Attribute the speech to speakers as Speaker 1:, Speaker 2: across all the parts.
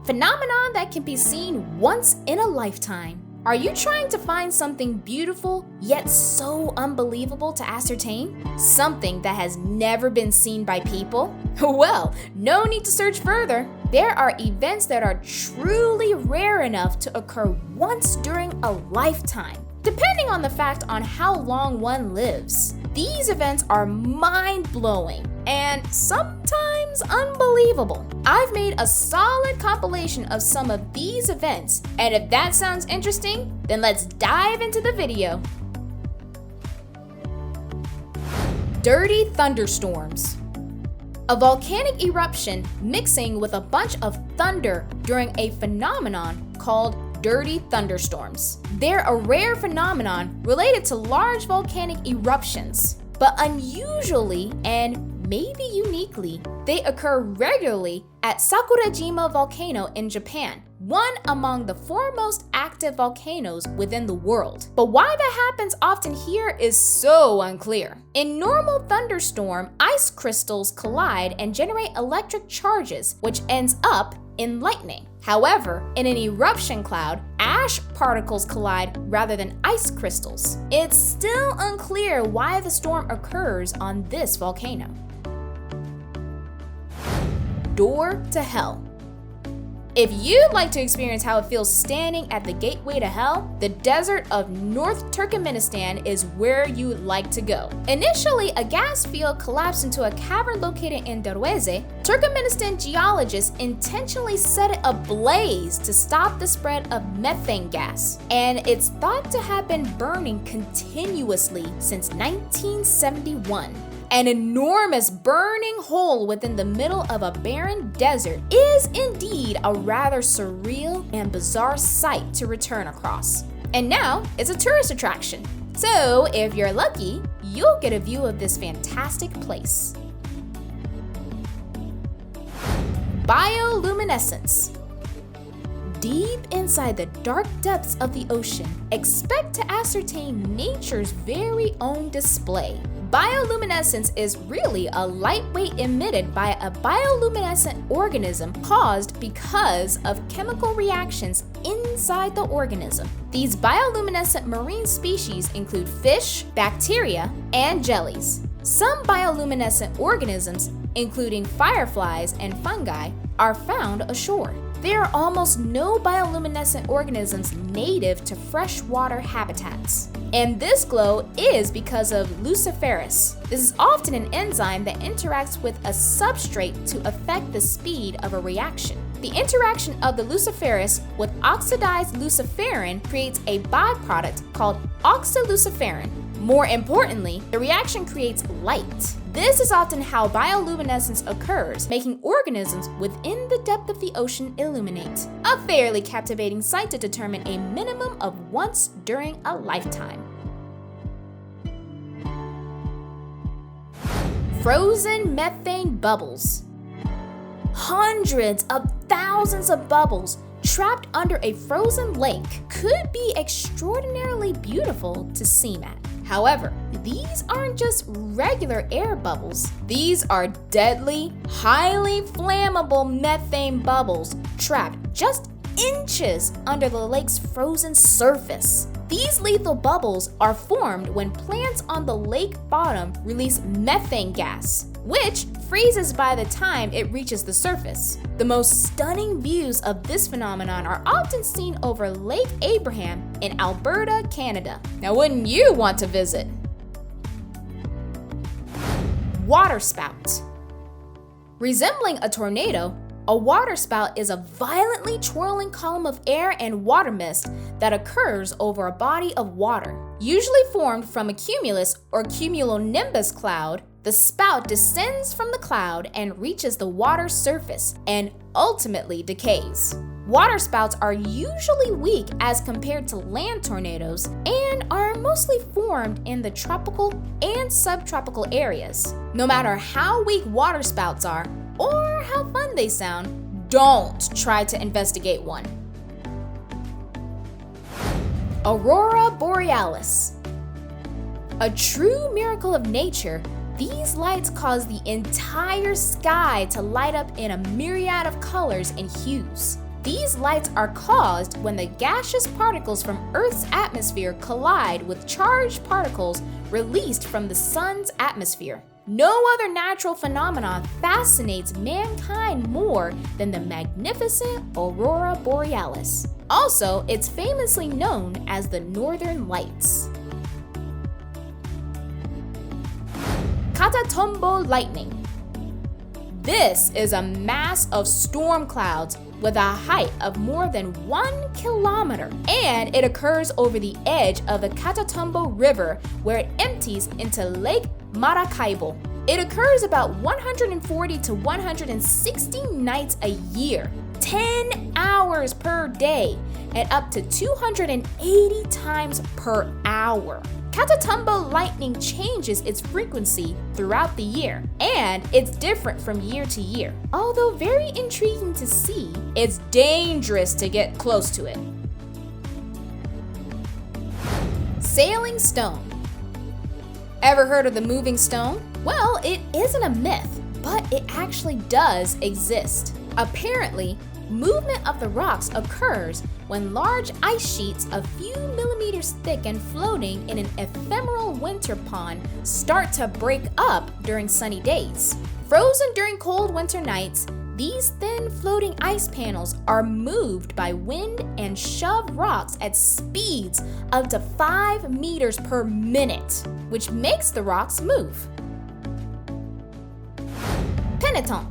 Speaker 1: phenomenon that can be seen once in a lifetime. Are you trying to find something beautiful yet so unbelievable to ascertain? Something that has never been seen by people? Well, no need to search further. There are events that are truly rare enough to occur once during a lifetime, depending on the fact on how long one lives. These events are mind-blowing and sometimes unbelievable. I've made a solid compilation of some of these events, and if that sounds interesting, then let's dive into the video. Dirty thunderstorms. A volcanic eruption mixing with a bunch of thunder during a phenomenon called dirty thunderstorms. They're a rare phenomenon related to large volcanic eruptions, but unusually and maybe uniquely, they occur regularly at Sakurajima volcano in Japan, one among the foremost active volcanoes within the world. But why that happens often here is so unclear. In normal thunderstorm, ice crystals collide and generate electric charges, which ends up in lightning. However, in an eruption cloud, ash particles collide rather than ice crystals. It's still unclear why the storm occurs on this volcano. Door to hell. If you'd like to experience how it feels standing at the gateway to hell, the desert of North Turkmenistan is where you'd like to go. Initially, a gas field collapsed into a cavern located in Darweze. Turkmenistan geologists intentionally set it ablaze to stop the spread of methane gas, and it's thought to have been burning continuously since 1971. An enormous burning hole within the middle of a barren desert is indeed a rather surreal and bizarre sight to return across. And now it's a tourist attraction. So if you're lucky, you'll get a view of this fantastic place. Bioluminescence. Deep inside the dark depths of the ocean, expect to ascertain nature's very own display. Bioluminescence is really a lightweight emitted by a bioluminescent organism caused because of chemical reactions inside the organism. These bioluminescent marine species include fish, bacteria, and jellies. Some bioluminescent organisms, including fireflies and fungi, are found ashore. There are almost no bioluminescent organisms native to freshwater habitats. And this glow is because of luciferase. This is often an enzyme that interacts with a substrate to affect the speed of a reaction. The interaction of the luciferase with oxidized luciferin creates a byproduct called oxyluciferin. More importantly, the reaction creates light. This is often how bioluminescence occurs, making organisms within the depth of the ocean illuminate. A fairly captivating sight to determine a minimum of once during a lifetime. Frozen methane bubbles. Hundreds of thousands of bubbles trapped under a frozen lake could be extraordinarily beautiful to seem at. However, these aren't just regular air bubbles. These are deadly, highly flammable methane bubbles trapped just inches under the lake's frozen surface. These lethal bubbles are formed when plants on the lake bottom release methane gas, which freezes by the time it reaches the surface. The most stunning views of this phenomenon are often seen over Lake Abraham in Alberta, Canada. Now, wouldn't you want to visit? Waterspout. Resembling a tornado, a waterspout is a violently twirling column of air and water mist that occurs over a body of water. Usually formed from a cumulus or cumulonimbus cloud, the spout descends from the cloud and reaches the water's surface and ultimately decays. Waterspouts are usually weak as compared to land tornadoes and are mostly formed in the tropical and subtropical areas. No matter how weak waterspouts are or how fun they sound, don't try to investigate one. Aurora Borealis. A true miracle of nature, these lights cause the entire sky to light up in a myriad of colors and hues. These lights are caused when the gaseous particles from Earth's atmosphere collide with charged particles released from the sun's atmosphere. No other natural phenomenon fascinates mankind more than the magnificent Aurora Borealis. Also, it's famously known as the Northern Lights. Humboldt Lightning. This is a mass of storm clouds with a height of more than 1 kilometer, and it occurs over the edge of the Catatumbo River where it empties into Lake Maracaibo. It occurs about 140 to 160 nights a year, 10 hours per day, and up to 280 times per hour. Catatumbo lightning changes its frequency throughout the year, and it's different from year to year. Although very intriguing to see, it's dangerous to get close to it. Sailing stone. Ever heard of the moving stone? Well, it isn't a myth, but it actually does exist. Apparently, movement of the rocks occurs when large ice sheets a few millimeters thick and floating in an ephemeral winter pond start to break up during sunny days. Frozen during cold winter nights, these thin floating ice panels are moved by wind and shove rocks at speeds up to 5 meters per minute, which makes the rocks move. Penitent.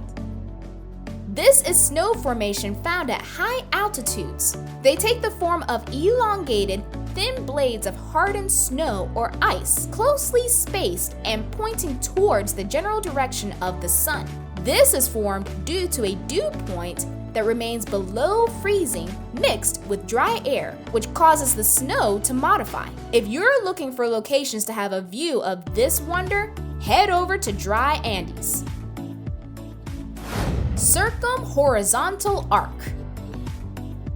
Speaker 1: This is snow formation found at high altitudes. They take the form of elongated, thin blades of hardened snow or ice, closely spaced and pointing towards the general direction of the sun. This is formed due to a dew point that remains below freezing mixed with dry air, which causes the snow to modify. If you're looking for locations to have a view of this wonder, head over to Dry Andes. Circumhorizontal arc.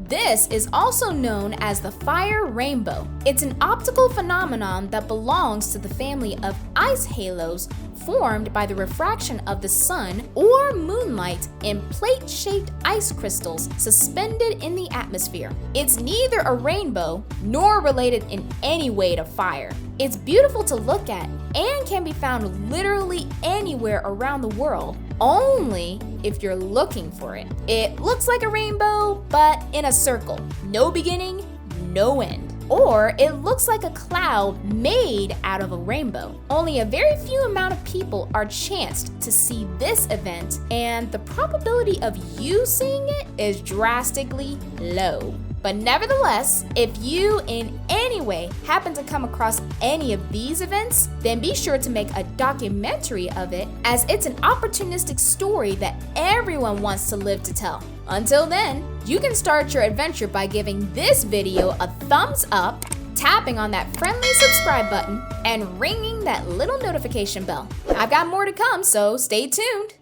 Speaker 1: This is also known as the fire rainbow. It's an optical phenomenon that belongs to the family of ice halos formed by the refraction of the sun or moonlight in plate-shaped ice crystals suspended in the atmosphere. It's neither a rainbow nor related in any way to fire. It's beautiful to look at and can be found literally anywhere around the world, only if you're looking for it. It looks like a rainbow, but in a circle. No beginning, no end. Or it looks like a cloud made out of a rainbow. Only a very few amount of people are chanced to see this event, and the probability of you seeing it is drastically low. But nevertheless, if you in any way happen to come across any of these events, then be sure to make a documentary of it, as it's an opportunistic story that everyone wants to live to tell. Until then, you can start your adventure by giving this video a thumbs up, tapping on that friendly subscribe button, and ringing that little notification bell. I've got more to come, so stay tuned.